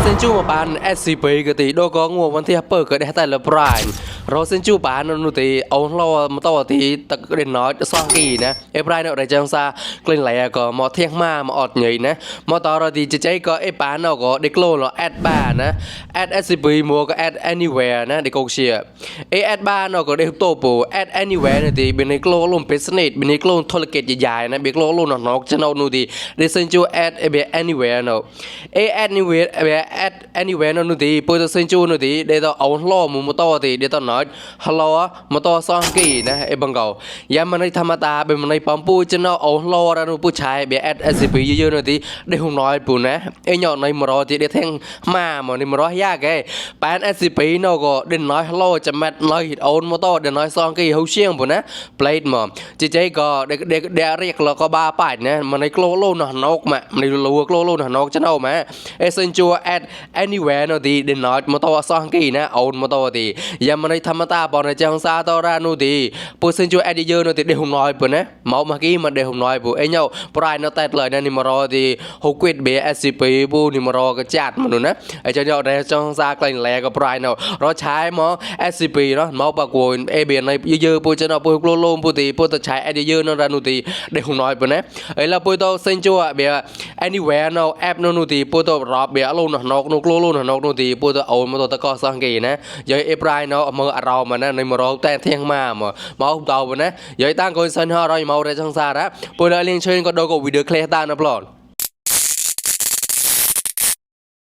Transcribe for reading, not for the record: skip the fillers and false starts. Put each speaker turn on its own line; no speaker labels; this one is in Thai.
เซนจูมาบานแอดซีไปกติโดก็งัววันที่เปิดก็ได้แต่ละปลายเราเซนจูบานนุติเอาเรามาต่อตีตะเด่นน้อยซองกีนะเอปลายเนาะได้จังซากลิ่นไหลก็มอเที่ยงมาออดใหญ่นะมอต่อเราดีจะใจก็เอปานเนาะก็เด็กโลเนาะแอดบ้านนะแอดซีไปมัวก็แอด anywhere นะเด็กกเชียแอดบ้านเนาะก็เด็กโตปูแอด anywhere เนี่ยดีเป็นเด็กโลลุ่มเป็นสนิทเป็นเด็กโลธุรกิจใหญ่ๆนะเด็กโลลุ่มนอกจะเอานูดีเดเซนจูแอดเบ anywhere เนาะanywhere at anywhere นั่นนู่นดีปุ่นตัวเซนจูนู่นดีเดี๋ยวเอาล้อมุมต่อดีเดี๋ยวตอนน้อยฮัลโหลมาต่อซองกี้นะไอ้บังเกาอย่ามันในธรรมดาเป็นมันในปั๊มปูจะเอาล้อแล้วนู่นผู้ชายเบียแอดเอสซีพีเยอะๆนู่นดีได้หุ่นน้อยปุ่นนะไอ้หยอดในมรอที่ได้แทงมาหมดในมรอยากไงแปนเอสซีพีเนาะก็เด่นน้อยฮัลโหลจะแมทน้อยหิดเอามาต่อเด่นน้อยซองกี้เขาเชี่ยงปุ่นนะเพลทหมดจีเจก็เด็กเรียกเราก็บ้าป่ายนะมันในโกลโลนนกมามันในรัวโกลโลนนกจะเอามาเอเซนจู at anywhere นู่นดีเด่นน้อยมาต่อซองกี้นะเอามาต่อดีอย่ามันในธรรมดาบอลในจังซาต่อรานู่นดีปุ่นเซนจูแอดเยอะนู่นดีเดี๋ยวหุ่นน้อยปุ่นนะเมาเมื่อกี้มันเดี๋ยวหุ่นน้อยปุ่นไอ้เนาะปลายน่าแตะเลยนะนี่มารอดีฮกวิดเบียเอสซีพีปุ่นนี่มารอก็จัดมันนู่นนะไอ้เจ้าเนาะในจังซากลิ่นแหลก็ปลายเนาะรอใช้หมอเอสซีพีเนาะเมาปากวนเอเบียในเยอะๆปุ่นจะเนาะปุ่นโกลโลมปุ่นดีปุ่นจะใช้แอดเยอะนู่นรานู่นดีเดี๋ยวหุ่นน้อยปุ่นนะไอ้เราปุ่นตัวเซนจูเบีย anywhere เนาะแอปนู่นดีปุ่นตัวรอบเบียโลนกนูโกลโลนกนู่นดีปุ่นตัวเอามาตัวตะกอสังเกตนะยัยเอปลายเนาะมือเรามันนะในมารอแต่เที่ยงมาหมอมาเอาตัวนะยัยตั้งคนสันหาเราอยู่มาได้จังซาระปุ่นเราเลี้ยงเชิญก็โดนกับวิดีโอเคลียร์ตานะปลอด